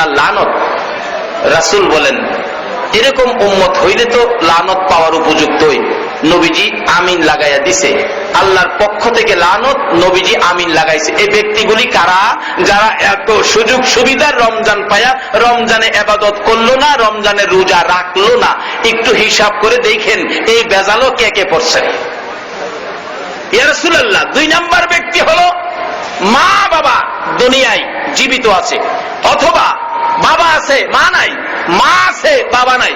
আল্লাহ লানত। রাসূল বলেন এরকম উম্মত হইলে তো লানত পাওয়ার উপযুক্তই। নবীজি আমিন লাগাইয়া দিছে, আল্লাহর পক্ষ থেকে লানত, নবীজি আমিন লাগাইছে। এই ব্যক্তিগুলি কারা? যারা এত সুযোগ সুবিধার রমজান পায়া রমজানে ইবাদত করলো না, রমজানে রোজা রাখলো না। একটু হিসাব করে দেখেন এই বেজালও কে কে পড়ছেন। ইয়া রাসূলুল্লাহ, 2 নাম্বার ব্যক্তি হলো মা বাবা দুনিয়ায় জীবিত আছে, অথবা বাবা আছে মা নাই, মা আছে বাবা নাই,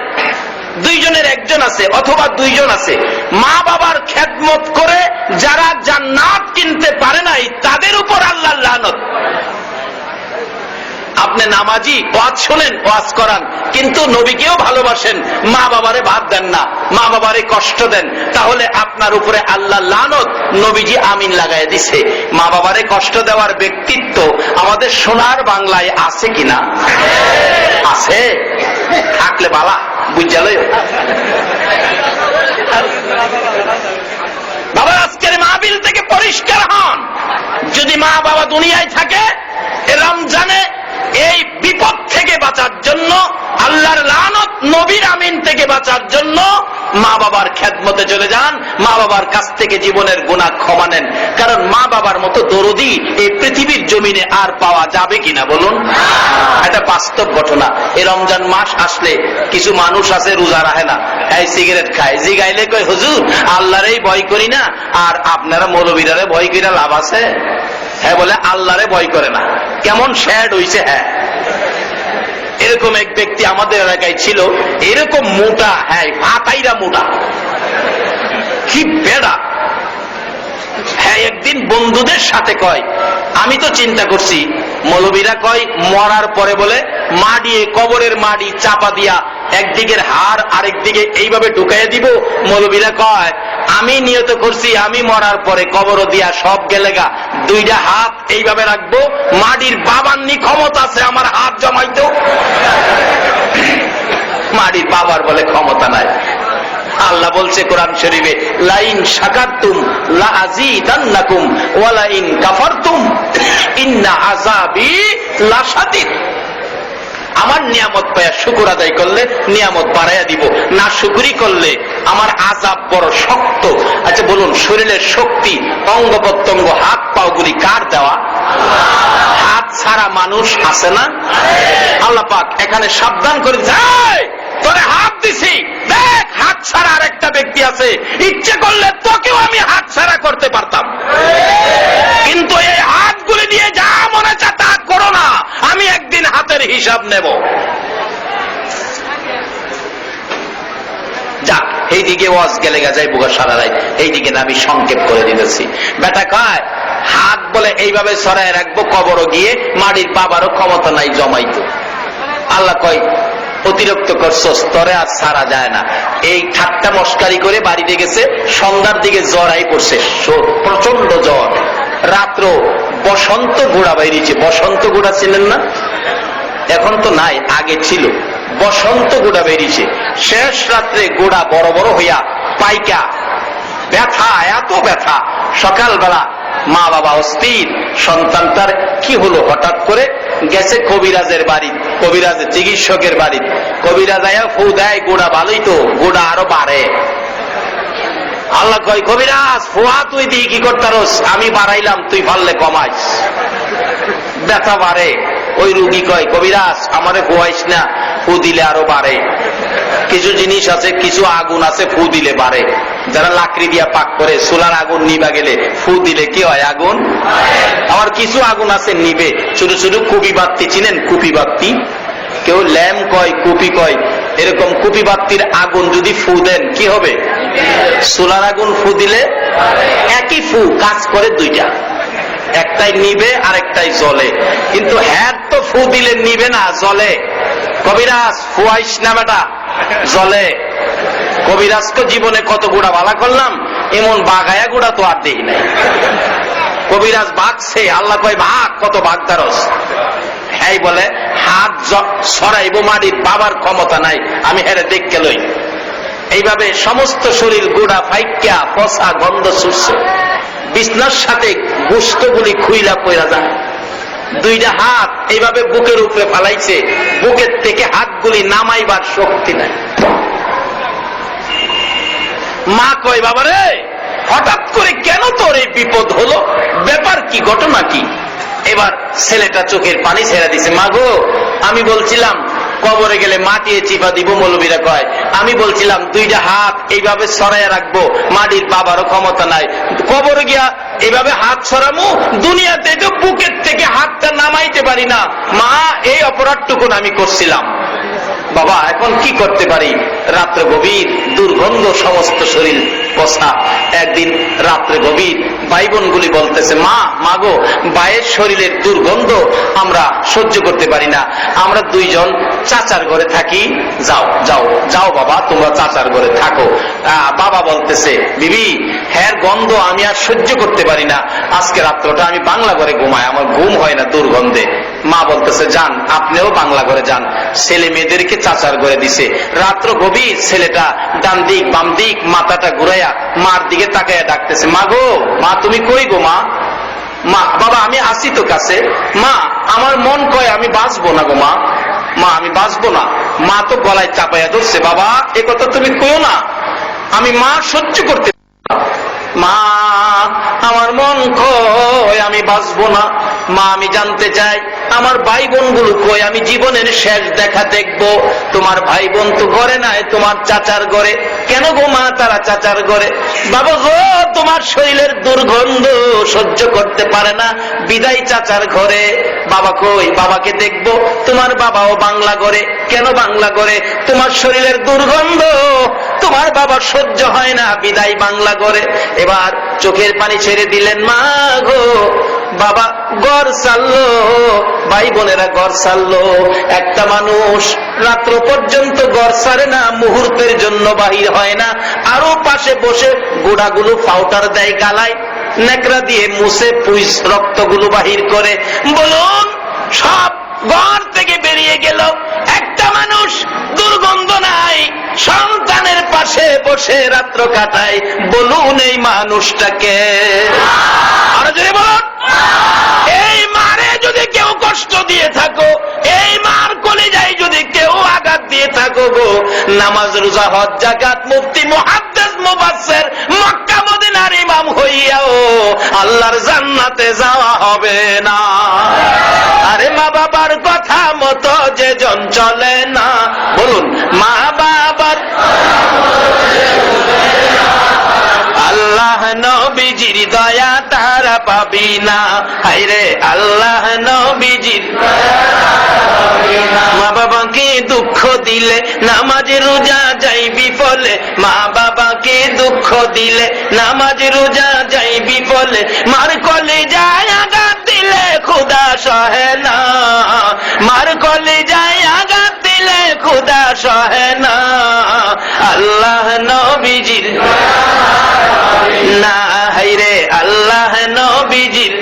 2 জনের 1 জন আছে অথবা 2 জন আছে। মা বাবার খেদমত করে যারা জান্নাত কিনতে পারে নাই তাদের উপর আল্লাহর লানত। আপনি নামাজি, ওয়াজ শোনেন, ওয়াজ করান, কিন্তু নবীকেও ভালোবাসেন, মা বাবারে বাদ দেন না, মা বাবারে কষ্ট দেন, তাহলে আপনার উপরে আল্লাহ লানত। নবীজি আমিন লাগাই দিছে। মা বাবারে কষ্ট দেওয়ার ব্যক্তিত্ব আমাদের সোনার বাংলায় আছে কিনা? আছে, থাকলে বালা বুঝালো। বাবা আজকের মাহফিল থেকে পরিষ্কার হন, যদি মা বাবা দুনিয়ায় থাকে রমজানে এই বিপদ থেকে বাঁচার জন্য, আল্লাহর লানত, নবীর আমিন থেকে বাঁচার জন্য মা বাবার খেদমতে চলে যান, মা বাবার কাছ থেকে জীবনের গুনাহ ক্ষমা নেন। কারণ মা বাবার মতো দরদি এই পৃথিবীর জমিনে আর পাওয়া যাবে কিনা বলুন? এটা বাস্তব ঘটনা। এই রমজান মাস আসলে কিছু মানুষ আছে রোজা রাখে না, এই সিগারেট খায়, জিগাইলে কই হুজুর আল্লাহরেই ভয় করি না, আর আপনারা মৌলবীরারে ভয় কইরা লাভ আছে? হ্যাঁ বলে আল্লাহরে ভয় করে না। কেমন শ্যাড হইছে। হ্যাঁ, এরকম এক ব্যক্তি আমাদের এলাকায় ছিল, এরকম মোটা, হ্যাঁ ভাতাইরা মোটা, কি বেড়া। হ্যাঁ, একদিন বন্ধুদের সাথে কয়, আমি তো চিন্তা করছি, মৌলবীরা কয় মরার পরে বলে মাটি, কবরের মাটি চাপা দিয়া একদিকের হাড় আরেকদিকে এইভাবে ঢুকাইয়া দিব। মৌলবীরা কয় আমি নিয়ত করছি আমি মরার পরে কবর দিয়া সব গেলেগা 2টা হাত এইভাবে রাখবো, মাটির বাবার নি ক্ষমতা আছে আমার হাত জমাইতো। মাটির বাবার বলে ক্ষমতা নাই। আল্লাহ বলছে কোরআন শরীফে, লাইন শাকারতুম লাযীদান্নাকুম ওয়া লাইন কাফারতুম ইন্না আযাবি লাশাদীদ। আমার নিয়ামত পায়া শুকর আদায় করলে নিয়ামত বাড়াইয়া দিব, না শুকরি করলে আমার আযাব বড় শক্ত। আচ্ছা বলুন, শরীরের শক্তি, অঙ্গ প্রত্যঙ্গ, হাত পাও গুলি কার দেওয়া? হাত ছাড়া মানুষ আছে না? আল্লাহ পাক এখানে সাবধান করে যায়, তোরে হাত দিছি, দেখ হাত ছাড়া আরেকটা ব্যক্তি আছে, ইচ্ছে করলে তোকেও আমি হাত ছাড়া করতে পারতাম, কিন্তু এই হাতগুলি দিয়ে যা মনে চায় তা করো না, আমি একদিন হাতের হিসাব নেব। যাক, এইদিকে ওয়াজ গেলে যাই বুগা সারা রাত, এইদিকে আমি সংক্ষেপ করে দিতেছি। বেটা কয় হাত বলে এইভাবে ছড়ায় রাখবো, কবরও গিয়ে মাটির বাবারও ক্ষমতা নাই জমাইতো। আল্লাহ কয় অতিরিক্ত করছস, তরে আর ছাড়া যায় না। এই ঠাট্টা মস্কারি করে বাড়িতে গেছে, সন্ধ্যার দিকে জ্বর আই পড়ছে, প্রচন্ড জ্বর। রাত্র বসন্ত গোড়া বাইরেছে। বসন্ত গোড়া ছিলেন না? এখন তো নাই, আগে ছিল। বসন্ত গোড়া বেরিয়েছে। শেষ রাত্রে গোড়া বড় বড় হইয়া পাইকা, ব্যথা, এত ব্যথা। সকালবেলা মা বাবা অস্থির, সন্তানটার কি হলো হঠাৎ করে। গেছে কবিরাজের বাড়ি, কবিরাজের চিকিৎসকের বাড়ি। কবিরাজ আয়া ফু দেয়, গোড়া ভালোই তো, গোড়া আরো বাড়ে। আল্লাহ কয় কবিরাজ ফুয়া তুই দিয়ে কি করতারস? আমি বাড়াইলাম, তুই পারলে কমাইস, ব্যথা বাড়ে। ওই রুগী কয় কবিরাজ আমারে ফুয়াইস না, ফু দিলে আরো বাড়ে। কিছু জিনিস আছে, কিছু আগুন আছে ফু দিলে বাড়ে। যারা লাকড়ি দিয়া পাক করে, চুলার আগুন নিবা গেলে ফু দিলে কি হয়? আগুন। আবার কিছু আগুন আছে নিবে, ছোট ছোট কুপি বাতি, চিনেন কুপি বাতি? কেউ ল্যাম্প কয়, কুপি কয়। এরকম কুপি বাতির আগুন যদি ফু দেন কি হবে? চুলার আগুন ফু দিলে একই ফু কাজ করে 2টা, একটাই নিবে আর একটাই জ্বলে। কিন্তু হ্যাঁ তো ফু দিলে নিবে না, জ্বলে। কবিরাজ ফুয়াইস না বেটা, জ্বলে। কবিরাজকে জীবনে কত গুড়া ভালা করলাম, এমন বাগায়া গুড়া তো আর দেই নাই। কবিরাজ ভাগছে, আল্লাহ কয় ভাগ, কত ভাগ দারস? হ্যাঁ বলে হাত সরাইব, মাটির বাবার ক্ষমতা নাই, আমি হেরে দেখকে লই। এইভাবে সমস্ত শরীর গোড়া ফাইকা পচা গন্ধ ছুটছে, বিছনার সাথে গোস্তগুলি খুইলা পইরা যায়। দুইটা হাত এইভাবে বুকের উপরে ফালাইছে, বুকের থেকে হাতগুলি নামাইবার শক্তি নাই। মা কয়, বাবা রে হঠাৎ করে কেন তোর এই বিপদ হলো, ব্যাপার কি, ঘটনা কি? এবার ছেলেটা চোখের পানি ছেড়ে দিছে। মা গো, আমি বলছিলাম কবরে গেলে মাটি চিপা দিব, মৌলবীরা কয়, আমি বলছিলাম দুইটা হাত এইভাবে ছড়াইয়া রাখবো, মাটির বাবারও ক্ষমতা নাই, কবরে গিয়া এইভাবে হাত ছড়ামু, দুনিয়াতে তো বুকের থেকে হাতটা নামাইতে পারি না। মা, এই অপরাধটুকুন আমি করছিলাম। বাবা এখন কি করতে পারি? রাত্রে গভীর, দুর্গন্ধ, সমস্ত শরীর পচা। একদিন রাত্রে গভীর ভাই বোনগুলি বলতেছে, মা, মাগো, ভাইয়ের শরীরের দুর্গন্ধ আমরা সহ্য করতে পারি না, আমরা দুইজন চাচার ঘরে থাকি, যাও যাও যাও বাবা, তোমরা চাচার ঘরে থাকো। বাবা বলতেছে, বিবি, হ্যাঁ গন্ধ আমি আর সহ্য করতে পারি না, আজকে রাত্রটা আমি বাংলা ঘরে ঘুমাই, আমার ঘুম হয় না দুর্গন্ধে। মা বলতেছে, যান, আপনিও বাংলা ঘরে যান। ছেলে মেয়েদেরকে চাচার ঘরে দিছে। রাত্র গভীর, ছেলেটা ডান দিক বাম দিক মাথাটা ঘুরাইয়া মার দিকে তাকাইয়া ডাকতেছে, মা গো, মা তুমি কই গো মা? মা, বাবা আমি আসি তো কাছে। মা, আমার মন কয় আমি বাঁচবো না গো মা, মা আমি বাঁচবো না। মা তো গলায় চাপাইয়া ধরছে, বাবা এ কথা তুমি কইও না, আমি মা সহ্য করতে, মা আমার মন কয় আমি বাঁচবো না। মা, আমি জানতে চাই আমার ভাই বোন গুলো কই, আমি জীবনের শেষ দেখা দেখবো। তোমার ভাই বোন তো ঘরে নাই, তোমার চাচার ঘরে। কেন গো মা তারা চাচার ঘরে? বাবা গো, তোমার শরীরের দুর্গন্ধ সহ্য করতে পারে না, বিদায় চাচার ঘরে। বাবা কই? বাবাকে দেখবো। তোমার বাবাও বাংলা ঘরে। কেন বাংলা ঘরে? তোমার শরীরের দুর্গন্ধ তোমার বাবা সহ্য হয় না, বিদায় বাংলা ঘরে। এবার চোখের পানি ছেড়ে দিলেন। মা গো, বাবা ঘর ছাড়লো, ভাই বোনেরা ঘর ছাড়লো। একটা মানুষ রাত্র পর্যন্ত ঘর ছাড়ে না, মুহূর্তের জন্য বাহির হয় না, আরো পাশে বসে গোড়াগুলো পাউডার দেয় গালায়, নেকড়া দিয়ে মুছে পুইস রক্তগুলো বাহির করে। বলুন, সব ঘর থেকে বেরিয়ে গেল, একটা মানুষ দুর্গন্ধ নাই, সন্তানের পাশে বসে রাত্র কাটায়। বলুন এই মানুষটাকে? আরো জোরে বলুন। এই মারে যদি কেউ কষ্ট দিয়ে থাকো, এই মার কলিজায় যদি কেউ আঘাত দিয়ে থাকো গো, নামাজ রোজা হজ যাকাত মুফতি মুহাদ্দিস মুফাসসির মক্কা মদিনার ইমাম হইয়াও আল্লাহর জান্নাতে যাওয়া হবে না। আরে মা বাবার কথা মতো যে জন চলে না, বলুন মা বাবার আল্লাহ নবীজির দয়া তারা পাবি না। হায়রে আল্লাহ নবীজির মা বাবাকে দুঃখ দিলে নামাজ রোজা যাইবি ফলে, মা বাবাকে দুঃখ দিলে নামাজ রোজা যাইবি ফলে, মার কলিজায় আঘাত দিলে খোদা সহে না, মার কলিজায় আঘাত দিলে খোদা সহে না। আল্লাহ নবীজির না, হায়রে আল্লাহ নবীজির।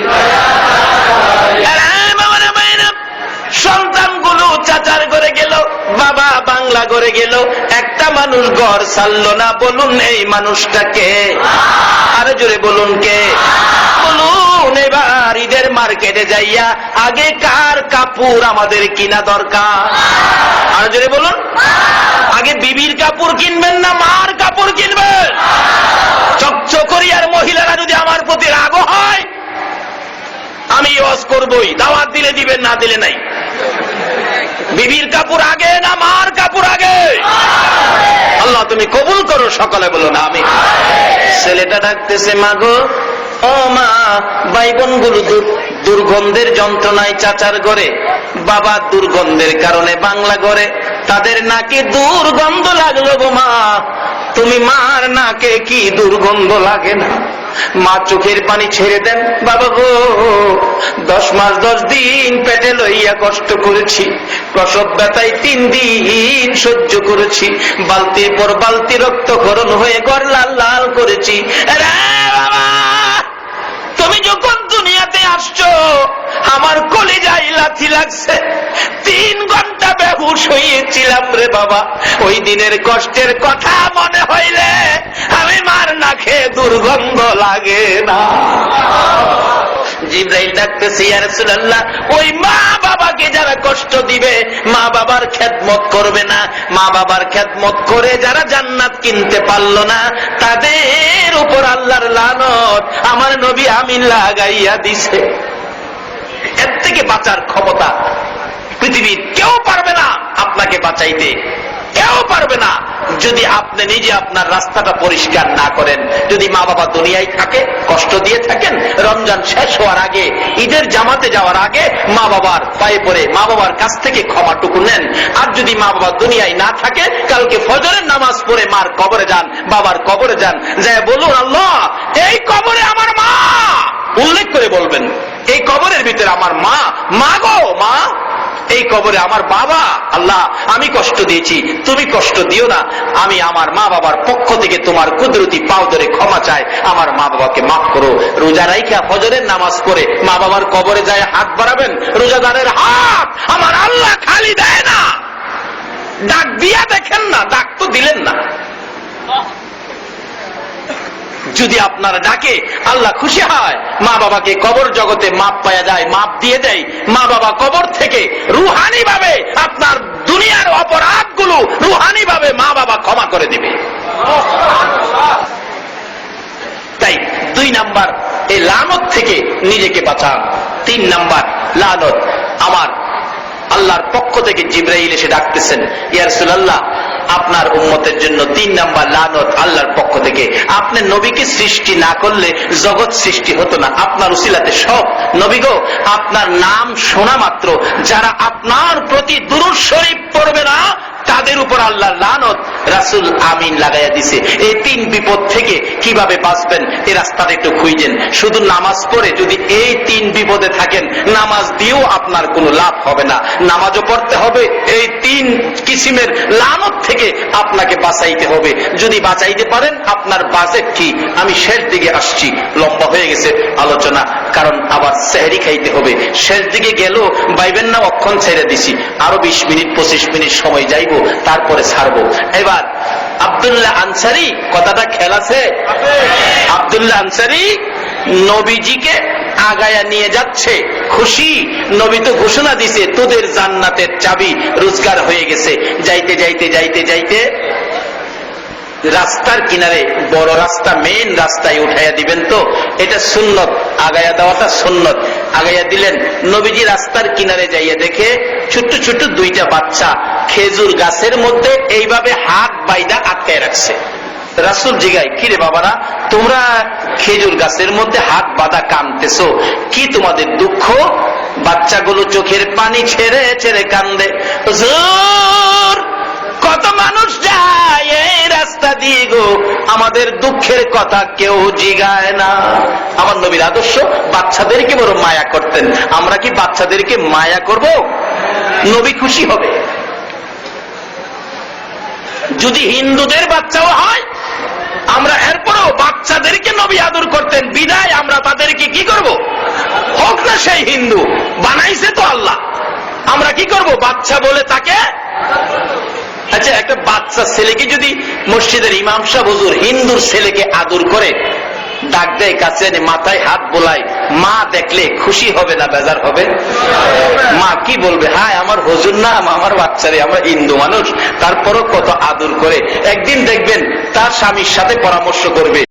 সন্তানগুলো চাচার ঘরে গেল, বাবা বাংলা ঘরে গেল, একটা মানুষ ঘর ছাড়লো না। বলুন এই মানুষটাকে? আরে জোরে বলুন কে? বলুন। এবার ঈদের মার্কেটে যাইয়া আগে কার কাপড় আমাদের কিনা দরকার? আরে জোরে বলুন। আগে বিবির কাপড় কিনবেন না মার কাপড় কিনবেন? চকচকরিয়ার মহিলারা যদি আমার প্রতি রাগ হয়, আমি ওয়াজ করবই, দাওয়াত দিলে দিবেন, না দিলে নাই। বিবির কাপড় আগে না মার কাপড় আগে? আল্লাহ তুমি কবুল করো, সকালে বলো না আমি। ছেলেটা ডাকতেছে, মা গো, ও মা, ভাই বোন গুলো দুর্গন্ধের যন্ত্রণায় চাচার ঘরে, বাবা দুর্গন্ধের কারণে বাংলা ঘরে। তাদের নাকে দুর্গন্ধ লাগলো গো মা, তুমি মার নাকে কি দুর্গন্ধ লাগে না? মা চোখের পানি ছেড়ে দেন। বাবা গো, 10 মাস 10 দিন পেটে লইয়া কষ্ট করেছি, প্রসব ব্যথায় 3 দিন সহ্য করেছি, বালতির পর বালতি রক্তক্ষরণ হয়ে ঘর লাল লাল করেছি। বাবা, তুমি যখন দুনিয়াতে আসছো আমার কলিজায় লাথি লাগছে, 3 ঘন্টা বেহুশ হয়েছিলাম রে বাবা। ওই দিনের কষ্টের কথা মনে হইলে আমি মার নাকে দুর্গন্ধ লাগে না। জিবরাইল ডাকতেছে, ইয়া রাসূলুল্লাহ, ওই মা বাবাকে যারা কষ্ট দিবে, মা বাবার খেদমত করবে না, মা বাবার খেদমত করে যারা জান্নাত কিনতে পারলো না, তাদের উপর আল্লাহর লানত আমার নবী আমিন লাগাইয়া দিছে। এর থেকে বাঁচার ক্ষমতা পৃথিবীর কেউ পারবে না আপনাকে বাঁচাইতে, কেউ পারবে না। যদি আপনি নিজে আপনার রাস্তাটা পরিষ্কার না করেন, যদি মা বাবা দুনিয়ায় থাকে, কষ্ট দিয়ে থাকেন, রমজান শেষ হওয়ার আগে, ঈদের জামাতে যাওয়ার আগে মা বাবার পায়ে পড়ে মা বাবার কাছ থেকে ক্ষমাটুকু নেন। আর যদি মা বাবা দুনিয়ায় না থাকে, কালকে ফজরের নামাজ পড়ে মার কবরে যান, বাবার কবরে যান, যায় বলুন, আল্লাহ এই কবরে আমার মা, উল্লেখ করে বলবেন, এই কবরের ভিতরে আমার মা, মা গো মা, এই কবরে আমার বাবা, আল্লাহ আমি কষ্ট দিয়েছি, তুমি কষ্ট দিও না, আমি আমার মা বাবার পক্ষ থেকে তোমার কুদরতি পাও ধরে ক্ষমা চাই, আমার মা বাবাকে মাফ করো। রোজা রাইখা ফজরের নামাজ পড়ে মা বাবার কবরে যায় হাত বাড়াবেন, রোজাদারের হাত আমার আল্লাহ খালি দেয় না, ডাক দিয়া দেখেন না, ডাক তো দিলেন না। যদি আপনার ডাকে আল্লাহ খুশি হয়, মা বাবাকে কবর জগতে মাপ পাওয়া যায়, মাপ দিয়ে দেয়, মা বাবা কবর থেকে রুহানি ভাবে আপনার দুনিয়ার অপরাধগুলো রুহানি ভাবে মা বাবা ক্ষমা করে দিবে। তাই 2 নাম্বার এই লানত থেকে নিজেকে বাঁচান। 3 নাম্বার লানত, আমার আল্লাহর পক্ষ থেকে জিবরাইল এসে ডাকতেছেন, ইয়া রাসূলুল্লাহ আপনার উম্মতের জন্য 3 নাম্বার লানত আল্লাহর পক্ষ থেকে। আপনি নবীকে সৃষ্টি না করলে জগৎ সৃষ্টি হতো না, আপনার উসিলাতে সব নবী গো, আপনার নাম শোনা মাত্র যারা আপনার প্রতি দুরূদ শরীফ পড়বে না, তাদের উপর আল্লাহর লানত রাসূল আমিন লাগাইয়া দিছে। এই 3 বিপদ থেকে কিভাবে বাঁচবেন, এই রাস্তাটা একটু খুঁজেন। শুধু নামাজ পড়ে যদি এই 3 বিপদে থাকেন, নামাজ দিয়েও আপনার কোনো লাভ হবে না। নামাজও পড়তে হবে, এই 3 কিসিমের লানত থেকে আপনাকে বাঁচাইতে হবে। যদি বাঁচাইতে পারেন, আপনার বাজেট কি? আমি শেষ দিকে আসছি, লম্বা হয়ে গেছে আলোচনা, কারণ আবার সেহরি খাইতে হবে। শেষ দিকে গেল বাইবেন না, অক্ষণ ছেড়ে দিছি, আরো 20 মিনিট 25 মিনিট সময় যাইব, তারপরে ছাড়বো। এবার আব্দুল্লাহ আনসারী, কথাটা খেয়াল আছে? আব্দুল্লাহ আনসারী নবীজিকে আগায়া নিয়ে যাচ্ছে, খুশি। নবী তো ঘোষণা দিছে, তোদের জান্নাতের চাবি রোজগার হয়ে গেছে। যাইতে যাইতে যাইতে যাইতে রাস্তার কিনারে, বড় রাস্তা, মেইন রাস্তায় উঠাইয়া দিবেন, তো এটা সুন্নত, আগায়া দেওয়াটা সুন্নত। আগাইয়া দিলেন, নবীজি রাস্তার কিনারে যাইয়া দেখে ছোট্ট ছোট্ট 2টা বাচ্চা খেজুর গাছের মধ্যে এইভাবে হাত বাইদা আটকায় রাখছে। রাসূল জিগায়, কি রে বাবারা, তোমরা খেজুর গাছের মধ্যে হাত বাঁধা কাঁদতেছো, কি তোমাদের দুঃখ? বাচ্চাগুলো চোখের পানি ছেড়ে ছেড়ে কান্দে। হুজুর, কত মানুষ যায় এই রাস্তা দিয়ে গো, আমাদের দুঃখের কথা কেউ জিগায় না। আমার নবীর আদর্শ, বাচ্চাদেরকে বড় মায়া করতেন। আমরা কি বাচ্চাদেরকে মায়া করব? নবী খুশি হবে। যদি হিন্দুদের বাচ্চাও হয়, আমরা এরপরও বাচ্চাদেরকে নবী আদর করতেন, বিদায় আমরা তাদেরকে কি করব? হোক না সেই হিন্দু, বানাইছে তো আল্লাহ, আমরা কি করব? বাচ্চা বলে তাকে। আচ্ছা, একটা বাচ্চা ছেলেকে যদি মসজিদের ইমাম সাহেব হুজুর হিন্দুর ছেলেকে আদর করে, ডাক দেয়, কাছে এনে মাথায় হাত বোলায়, মা দেখলে খুশি হবে না বেজার হবে? মা কি বলবে, হায় আমার হুজুর না, আমার বাচ্চারে, আমরা হিন্দু মানুষ, তারপরও কত আদর করে। একদিন দেখবেন তার স্বামীর সাথে পরামর্শ করবে,